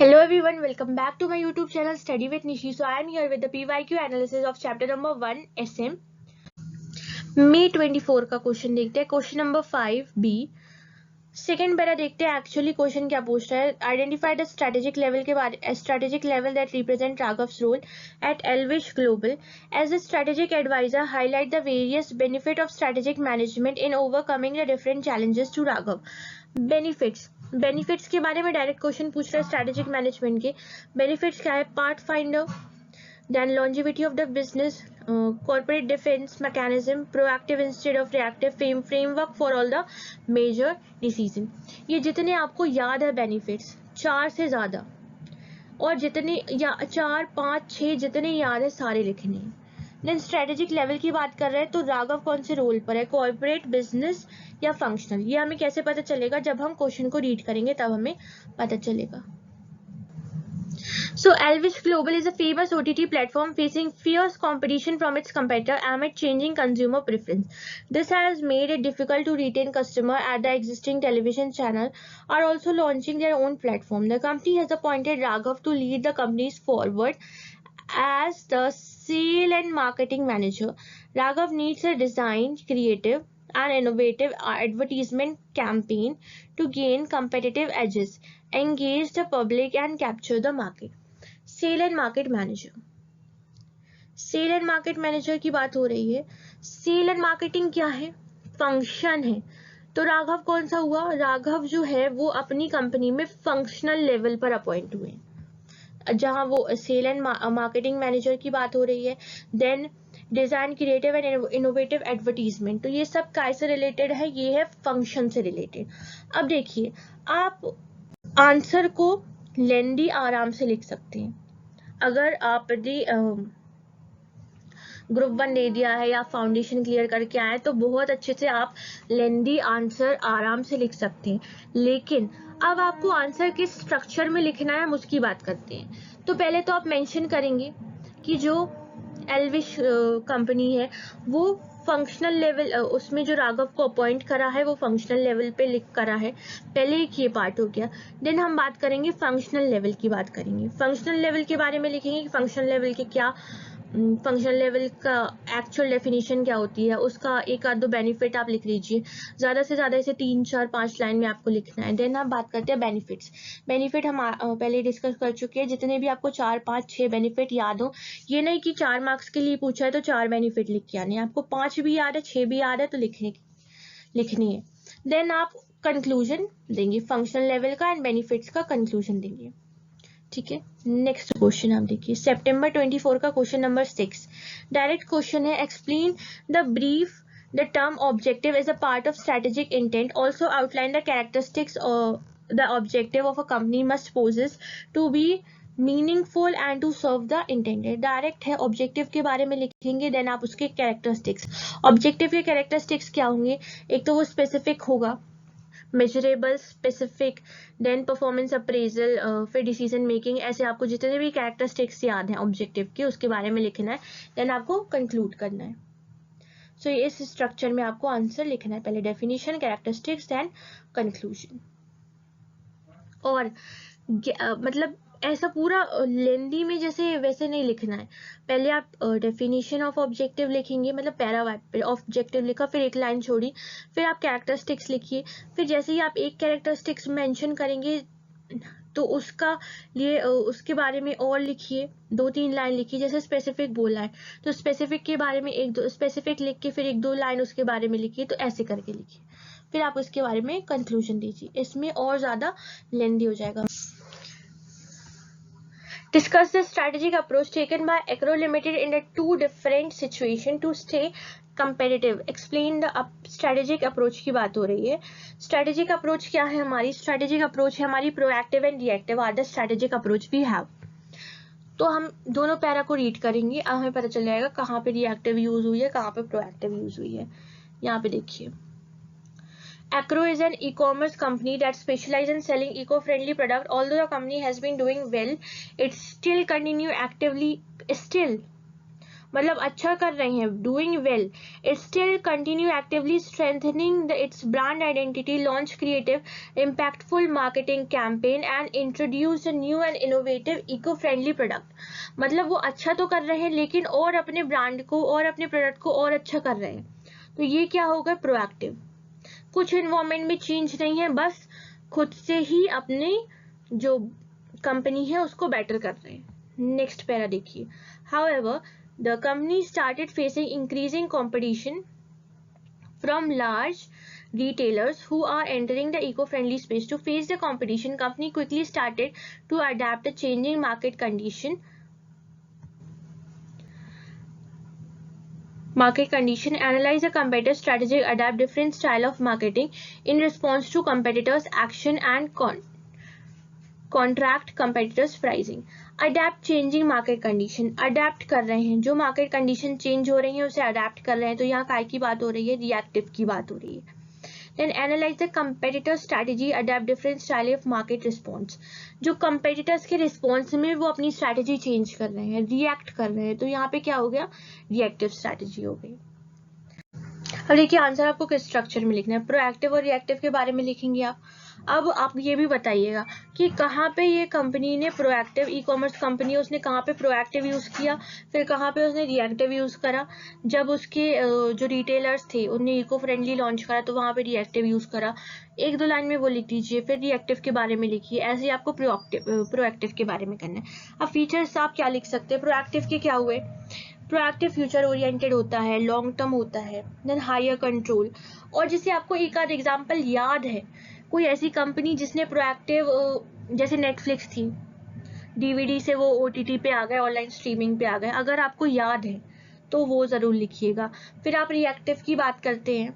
Hello everyone, welcome back to my YouTube channel Study with Nishi. So I am here with the PYQ analysis of chapter number 1 SM. May 24 का question देखते हैं. Question number 5B. Second para देखते हैं actually question क्या पूछ रहा है. Identify the strategic level के बारे strategic level that represent Raghav's role at Elvish global as the strategic adviser. Highlight the various benefit of strategic management in overcoming the different challenges to Raghav. Benefits के बारे में direct question पूछ रहा है. Strategic management के benefits क्या है. Part finder, then longevity of the business, corporate defense mechanism, proactive instead of reactive, framework for all the major decision. ये जितने आपको याद है बेनिफिट्स 4 से ज़्यादा, और जितने या 4 5 6 जितने याद है सारे लिखने हैं. देन स्ट्रेटेजिक लेवल की बात कर रहे हैं तो राघव कौन से रोल पर है, कॉर्पोरेट, बिजनेस या फंक्शनल. ये हमें कैसे पता चलेगा, जब हम क्वेश्चन को रीड करेंगे तब हमें पता चलेगा. So Elvish Global is a famous OTT platform facing fierce competition from its competitor amid changing consumer preference. This has made it difficult to retain customers at the existing television channel are also launching their own platform. The company has appointed Raghav to lead the companies forward as the sale and marketing manager. Raghav needs a design, creative and innovative advertisement campaign to gain competitive edges, engage the public and capture the market. Sale and market manager. Sale and market manager की बात हो रही है. Cell and marketing क्या है, function है. तो राघव कौन सा हुआ, राघव जो है वो अपनी कंपनी में फंक्शनल लेवल पर अपॉइंट हुए, जहां वो सेल एंड मार्केटिंग मैनेजर की बात हो रही है. Then design, creative and innovative advertisement. तो ये सब काय से रिलेटेड है, ये है फंक्शन से रिलेटेड. अब देखिए, आप आंसर को लेंदी आराम से लिख सकते हैं. अगर आपने ग्रुप 1 दे दिया है या फाउंडेशन क्लियर करके आए तो बहुत अच्छे से आप लेंदी आंसर आराम से लिख सकते हैं. लेकिन अब आपको आंसर किस स्ट्रक्चर में लिखना है हम उसकी बात करते हैं. तो पहले तो आप मेंशन करेंगे कि जो एल्विश कंपनी है वो फंक्शनल लेवल, उसमें जो राघव को अपॉइंट करा है वो फंक्शनल लेवल पे लिख करा है. पहले एक ये पार्ट हो गया. देन हम बात करेंगे फंक्शनल लेवल की बात करेंगे. फंक्शनल लेवल के बारे में लिखेंगे कि फंक्शनल लेवल के क्या, फंक्शनल लेवल का एक्चुअल डेफिनेशन क्या होती है, उसका एक आध दो बेनिफिट आप लिख लीजिए. ज़्यादा से ज़्यादा इसे 3 4 5 लाइन में आपको लिखना है. देन हम बात करते हैं बेनिफिट्स. बेनिफिट हम पहले डिस्कस कर चुके हैं. जितने भी आपको 4 5 6 बेनिफिट याद हो, ये नहीं कि 4 मार्क्स के लिए पूछा है तो 4 बेनिफिट लिख के आने. आपको 5 भी याद है, 6 भी याद है तो लिखनी है. देन आप कंक्लूजन देंगे फंक्शनल लेवल का एंड बेनिफिट्स का कंक्लूजन देंगे. ठीक है. नेक्स्ट क्वेश्चन आप देखिए, सितंबर 24 का क्वेश्चन नंबर 6. डायरेक्ट क्वेश्चन है. Explain the brief the term objective is a part of strategic intent. Also outline the characteristics the objective of a company must possess to be meaningful and to serve the intended. Direct है, objective के बारे में लिखेंगे. Then आप उसके characteristics, objective के characteristics क्या होंगे. एक तो वो स्पेसिफिक होगा, measurable, specific, then performance appraisal, फिर डिसीजन मेकिंग. ऐसे आपको जितने भी कैरेक्टरिस्टिक्स याद हैं ऑब्जेक्टिव के उसके बारे में लिखना है. देन आपको कंक्लूड करना है. सो इस स्ट्रक्चर में आपको आंसर लिखना है. पहले डेफिनेशन, कैरेक्टरिस्टिक्स, देन कंक्लूजन. और मतलब ऐसा पूरा लेंदी में जैसे वैसे नहीं लिखना है. पहले आप डेफिनेशन ऑफ ऑब्जेक्टिव लिखेंगे, मतलब पैरा ऑब्जेक्टिव लिखा, फिर एक लाइन छोड़ी, फिर आप कैरेक्टरिस्टिक्स लिखिए. फिर जैसे ही आप एक कैरेक्टरिस्टिक्स मेंशन करेंगे तो उसका लिए उसके बारे में और लिखिए, 2-3 लाइन लिखिए. जैसे स्पेसिफिक बोला है तो स्पेसिफिक के बारे में एक दो स्पेसिफिक लिख के फिर 1-2 लाइन उसके बारे में लिखिए. तो ऐसे करके लिखिए, फिर आप उसके बारे में कंक्लूजन दीजिए. इसमें और ज़्यादा लेंदी हो जाएगा. Discuss the strategic approach taken by Acro Limited in the 2 different situations to stay competitive. Explain the strategic approach की बात हो रही है. Strategic approach क्या है हमारी, strategic approach है हमारी proactive and reactive are the strategic approach we have. तो हम दोनों पैरा को रीड करेंगे, अब हमें पता चल जाएगा कहाँ पे रिएक्टिव यूज हुई है, कहाँ पे प्रोएक्टिव यूज हुई है. यहाँ पे देखिए, Acro is an e-commerce company that specializes in selling eco-friendly products. Although the company has been doing well, it still continue actively still मतलब अच्छा कर रहे हैं, doing well, it still continue actively strengthening its brand identity, launch creative impactful marketing campaign and introduce a new and innovative eco friendly product. मतलब वो अच्छा तो कर रहे हैं लेकिन और अपने ब्रांड को और अपने प्रोडक्ट को और अच्छा कर रहे हैं, तो ये क्या होगा, प्रोएक्टिव। कुछ इन्वायरमेंट में चेंज नहीं है, बस खुद से ही अपने जो कंपनी है उसको बेटर कर रहे हैं। नेक्स्ट पैरा देखिए, however the company started facing increasing competition from large retailers who are entering the eco-friendly space. To face the competition, company quickly started to adapt the changing market condition, analyze the competitor strategy, adapt different style of marketing in response to competitors action and contract competitors pricing. Adapt changing market condition, adapt कर रहे हैं, जो market condition change हो रही है उसे adapt कर रहे हैं, तो यहाँ काय की बात हो रही है, रिएक्टिव की बात हो रही है। Then analyse the competitor strategy, adapt different style of market response, जो कंपेटिटर्स के रिस्पॉन्स में वो अपनी स्ट्रैटेजी चेंज कर रहे हैं, रिएक्ट कर रहे हैं, तो यहाँ पे क्या हो गया, रिएक्टिव स्ट्रैटेजी हो गई। अब देखिए आंसर आपको किस स्ट्रक्चर में लिखना है, प्रोएक्टिव और रिएक्टिव के बारे में लिखेंगे आप। अब आप ये भी बताइएगा कि कहाँ पे ये कंपनी ने प्रोएक्टिव, ई कॉमर्स कंपनी उसने कहाँ पे प्रोएक्टिव यूज़ किया, फिर कहाँ पे उसने रिएक्टिव यूज़ करा। जब उसके जो रिटेलर्स थे उन्हें इको फ्रेंडली लॉन्च करा तो वहाँ पे रिएक्टिव यूज़ करा। एक दो लाइन में वो लिख दीजिए, फिर रिएक्टिव के बारे में लिखिए, ऐसे ही आपको प्रोएक्टिव के बारे में करना है। अब फीचर्स आप क्या लिख सकते हैं, प्रोएक्टिव के क्या हुए, प्रोएक्टिव फ्यूचर ओरिएंटेड होता है, लॉन्ग टर्म होता है, देन हायर कंट्रोल। और जैसे आपको एक आध एग्जांपल याद है, कोई ऐसी कंपनी जिसने प्रोएक्टिव, जैसे नेटफ्लिक्स थी, डीवीडी से वो ओटीटी पे आ गए, ऑनलाइन स्ट्रीमिंग पे आ गए, अगर आपको याद है तो वो जरूर लिखिएगा। फिर आप रिएक्टिव की बात करते हैं,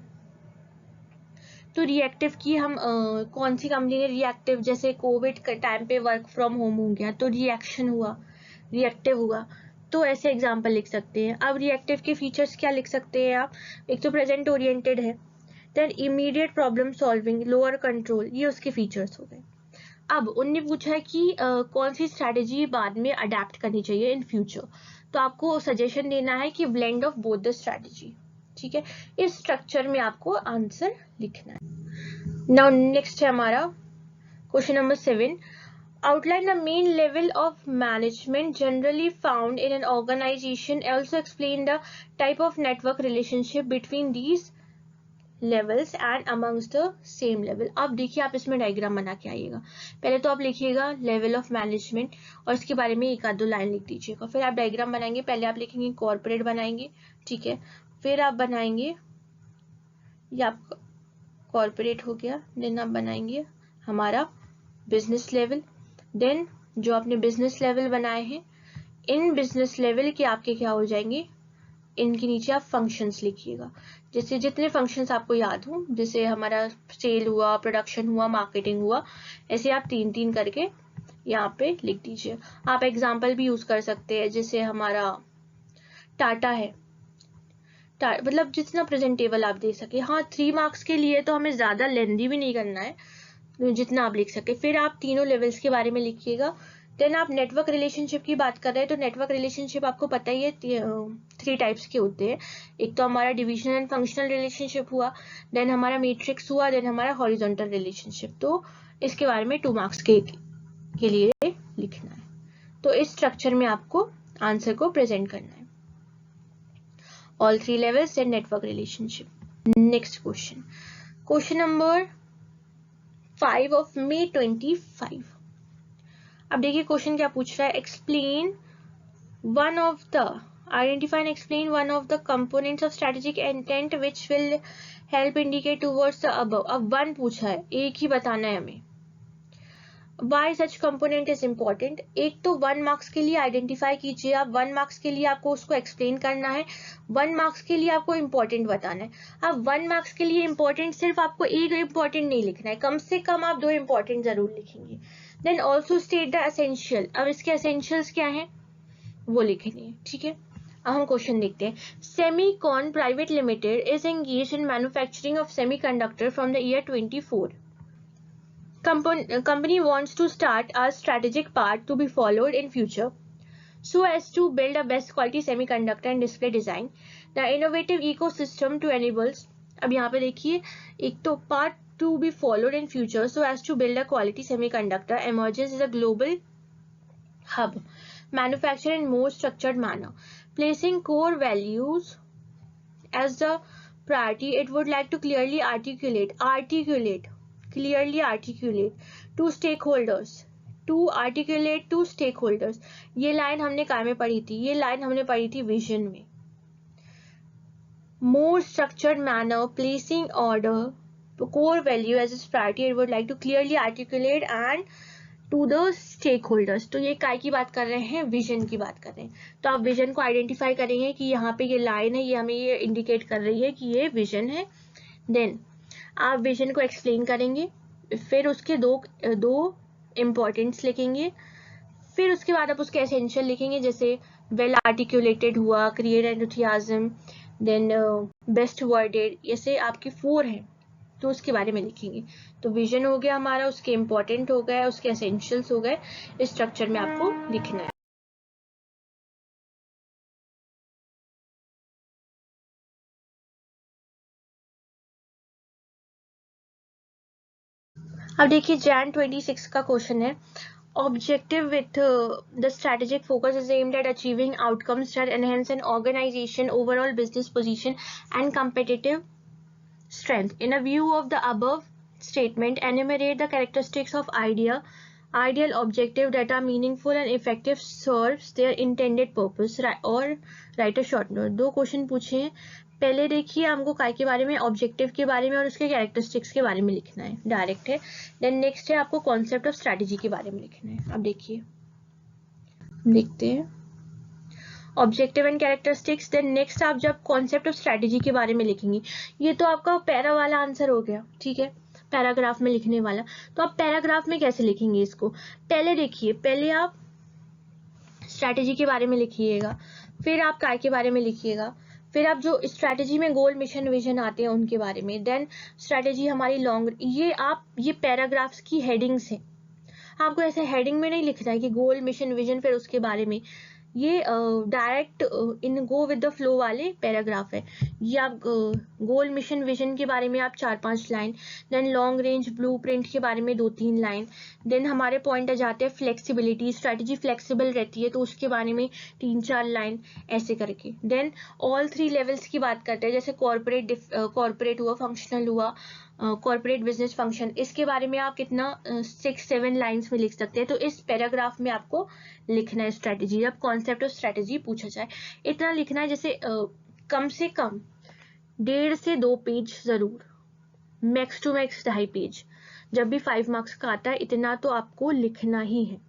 तो रिएक्टिव की हम कौन सी कंपनी ने रिएक्टिव, जैसे कोविड के टाइम पे वर्क फ्रॉम होम हो गया तो रिएक्शन हुआ, रिएक्टिव हुआ, तो ऐसे एग्जाम्पल लिख सकते हैं। अब रिएक्टिव के फीचर्स क्या लिख सकते हैं आप, एक तो प्रेजेंट ओरिएंटेड है, then immediate problem solving, lower control, ये उसके फीचर्स हो गए। अब उनने पूछा है कि कौन सी स्ट्रैटेजी बाद में अडेप्ट करनी चाहिए इन फ्यूचर, तो आपको सजेशन देना है कि blend of both the strategy. ठीक है, इस स्ट्रक्चर में आपको आंसर लिखना है। नाउ नेक्स्ट है हमारा question number 7, outline the main level of management generally found in an organization, also explain the type of network relationship between these levels and amongst the same level। अब देखिए आप इसमें diagram बना के आइएगा, पहले तो आप लिखिएगा लेवल ऑफ मैनेजमेंट और इसके बारे में एक आध दो लाइन लिख दीजिएगा, फिर आप डायग्राम बनाएंगे, पहले आप लिखेंगे कॉर्पोरेट बनाएंगे, ठीक है, फिर आप बनाएंगे, ये आपका कॉर्पोरेट हो गया, देन आप बनाएंगे हमारा बिजनेस लेवल, देन जो आपने बिजनेस लेवल बनाए हैं, इन बिजनेस लेवल के आपके क्या हो जाएंगे, इनके नीचे आप फंक्शंस लिखिएगा, जैसे जितने फंक्शंस आपको याद हो, जैसे हमारा सेल हुआ, प्रोडक्शन हुआ, मार्केटिंग हुआ, ऐसे आप तीन तीन करके यहाँ पे लिख दीजिए। आप एग्जाम्पल भी यूज कर सकते हैं, जैसे हमारा टाटा है, मतलब जितना प्रेजेंटेबल आप दे सके। हाँ 3 मार्क्स के लिए तो हमें ज्यादा लेंदी भी नहीं करना है, जितना आप लिख सके। फिर आप तीनों लेवल्स के बारे में लिखिएगा। देन आप नेटवर्क रिलेशनशिप की बात कर रहे हैं, तो नेटवर्क रिलेशनशिप आपको पता ही है 3 टाइप्स के होते हैं, एक तो हमारा डिविजनल एंड फंक्शनल रिलेशनशिप हुआ, देन हमारा मैट्रिक्स हुआ, देन हमारा हॉरिजॉन्टल रिलेशनशिप, तो इसके बारे में 2 मार्क्स के लिए लिखना है। तो इस स्ट्रक्चर में आपको आंसर को प्रेजेंट करना है, all 3 levels and network relationship. Next question, question number 5 of May 25। अब देखिए क्वेश्चन क्या पूछ रहा है, explain one of the, identify and explain one of the components of strategic intent which will help indicate towards the above. अब 1 पूछा है, एक ही बताना है हमें। Why such component is important? एक तो 1 मार्क्स के लिए आइडेंटिफाई कीजिए आप, 1 मार्क्स के लिए आपको उसको एक्सप्लेन करना है, 1 मार्क्स के लिए आपको इम्पोर्टेंट बताना है। अब 1 मार्क्स के लिए इम्पोर्टेंट सिर्फ आपको एक इम्पोर्टेंट नहीं लिखना है, कम से कम आप 2 इम्पोर्टेंट जरूर लिखेंगे। Then also state the essential, अब इसके एसेंशियल्स क्या है वो लिखेंगे, ठीक है। अब हम क्वेश्चन देखते हैं। Semicon private limited is engaged in manufacturing of semiconductor from the year 24। Company wants to start a strategic path to be followed in future. so as to build a best quality semiconductor and display design. The innovative ecosystem to enables, अब यहाँ पे देखिए एक तो part to be followed in future so as to build a quality semiconductor emerges as a global hub, manufactured in more structured manner, placing core values as the priority. It would like to clearly articulate to stakeholders, ये line हमने काय में पढ़ी थी? ये line हमने पढ़ी थी विजन में. More structured manner, placing order core value as its priority. It would like to clearly articulate and to the stakeholders. तो ये काय की बात कर रहे हैं? विजन की बात कर रहे हैं. तो आप विजन को आइडेंटिफाई करेंगे कि यहाँ पे ये लाइन है, ये हमें ये इंडिकेट कर रही है कि ये विजन है. देन आप विजन को एक्सप्लेन करेंगे, फिर उसके दो इम्पोर्टेंट्स लिखेंगे, फिर उसके बाद आप उसके एसेंशियल लिखेंगे, जैसे वेल आर्टिकुलेटेड हुआ, create enthusiasm, then best worded, ऐसे आपके 4 हैं तो उसके बारे में लिखेंगे. तो विजन हो गया हमारा, उसके इम्पोर्टेंट हो गए, उसके एसेंशियल्स हो गए, इस स्ट्रक्चर में आपको लिखना है. अब देखिए Jan 26 का क्वेश्चन है. Objective with the strategic focus is aimed at achieving outcomes that enhance an organization overall business position and competitive strength. In a view of the above statement, enumerate the characteristics of ideal objective that are meaningful and effective, serves their intended purpose. और write a short note. 2 question पूछे हैं. पहले देखिए हमको काय के बारे में, ऑब्जेक्टिव के बारे में और उसके कैरेक्टरिस्टिक्स के बारे में लिखना है, डायरेक्ट है. देन नेक्स्ट है आपको कॉन्सेप्ट ऑफ स्ट्रैटेजी के बारे में लिखना है. अब देखिए देखते हैं objective and characteristics. Then next आप जब कॉन्सेप्ट ऑफ स्ट्रैटेजी के बारे में लिखेंगे, ये तो आपका पैरा वाला आंसर हो गया, ठीक है, पैराग्राफ में लिखने वाला. तो आप पैराग्राफ में कैसे लिखेंगे इसको? पहले देखिए, पहले आप स्ट्रैटेजी के बारे में लिखिएगा, फिर आप काय के बारे में लिखिएगा, फिर आप जो स्ट्रैटेजी में गोल मिशन विजन आते हैं उनके बारे में. देन स्ट्रैटेजी हमारी लॉन्ग, ये पैराग्राफ्स की हेडिंग्स हैं. आपको ऐसे हेडिंग में नहीं लिखना है कि गोल मिशन विजन फिर उसके बारे में. ये direct in go with the flow वाले पैराग्राफ है. ये आप गोल मिशन विजन के बारे में आप 4-5 line, then long range blueprint के बारे में 2-3 लाइन, देन हमारे पॉइंट आ जाते हैं फ्लेक्सिबिलिटी, स्ट्रैटेजी फ्लेक्सिबल रहती है तो उसके बारे में 3-4 लाइन, ऐसे करके. देन ऑल 3 लेवल्स की बात करते हैं, जैसे कॉर्पोरेट हुआ, फंक्शनल हुआ, कॉर्पोरेट बिजनेस फंक्शन, इसके बारे में आप कितना 6-7 लाइन्स में लिख सकते हैं. तो इस पैराग्राफ में आपको लिखना है स्ट्रैटेजी. जब कॉन्सेप्ट ऑफ स्ट्रैटेजी पूछा जाए इतना लिखना है, जैसे कम से कम 1.5 से 2 पेज जरूर, मैक्स टू मैक्स 2.5 पेज. जब भी 5 मार्क्स का आता है इतना तो आपको लिखना ही है.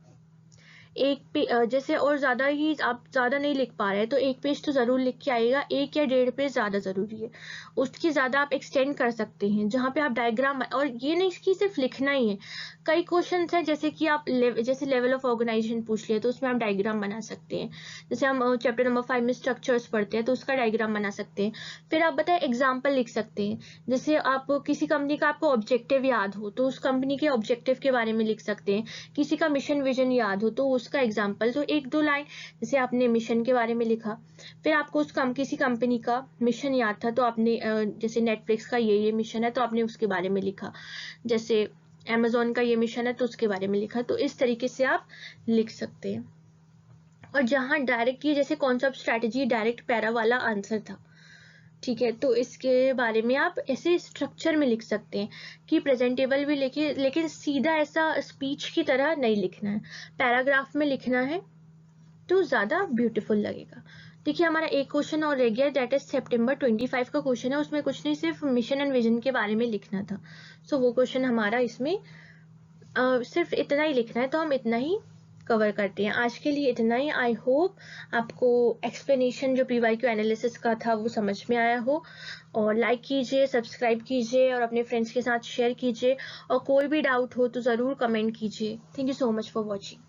एक पे जैसे और ज्यादा ही आप ज्यादा नहीं लिख पा रहे हैं तो 1 पेज तो जरूर लिख के आइएगा. 1 या 1.5 पेज ज्यादा जरूरी है. उसकी ज्यादा आप एक्सटेंड कर सकते हैं, जहाँ पे आप डायग्राम, और ये नहीं कि सिर्फ लिखना ही है. कई क्वेश्चन हैं जैसे कि आप जैसे लेवल ऑफ ऑर्गेनाइजेशन पूछ लिया तो उसमें आप डायग्राम बना सकते हैं. जैसे हम चैप्टर नंबर 5 में स्ट्रक्चर्स पढ़ते हैं तो उसका डायग्राम बना सकते हैं. फिर आप बताए एग्जाम्पल लिख सकते हैं. जैसे आप किसी कंपनी का आपको ऑब्जेक्टिव याद हो तो उस कंपनी के ऑब्जेक्टिव के बारे में लिख सकते हैं. किसी का मिशन विजन याद हो तो उसका एग्जाम्पल, तो 1-2 लाइन, जैसे आपने मिशन के बारे में लिखा, फिर आपको किसी कंपनी का मिशन याद था तो आपने जैसे नेटफ्लिक्स का ये मिशन है तो आपने उसके बारे में लिखा, जैसे अमेजोन का ये मिशन है तो उसके बारे में लिखा. तो इस तरीके से आप लिख सकते हैं. और जहां डायरेक्ट ये जैसे कॉन्सेप्ट स्ट्रैटेजी डायरेक्ट पैरा वाला आंसर था, ठीक है, तो इसके बारे में आप ऐसे स्ट्रक्चर में लिख सकते हैं कि प्रेजेंटेबल भी लिखिए, लेकिन सीधा ऐसा स्पीच की तरह नहीं लिखना है, पैराग्राफ में लिखना है तो ज़्यादा ब्यूटीफुल लगेगा. देखिए हमारा एक क्वेश्चन और रह गया, दैट इज सितंबर 25 का क्वेश्चन है. उसमें कुछ नहीं, सिर्फ मिशन एंड विजन के बारे में लिखना था. सो वो क्वेश्चन हमारा इसमें सिर्फ इतना ही लिखना है, तो हम इतना ही कवर करते हैं. आज के लिए इतना ही. आई होप आपको एक्सप्लेनेशन जो PYQ एनालिसिस का था वो समझ में आया हो. और लाइक कीजिए, सब्सक्राइब कीजिए और अपने फ्रेंड्स के साथ शेयर कीजिए. और कोई भी डाउट हो तो ज़रूर कमेंट कीजिए. Thank you so much for watching.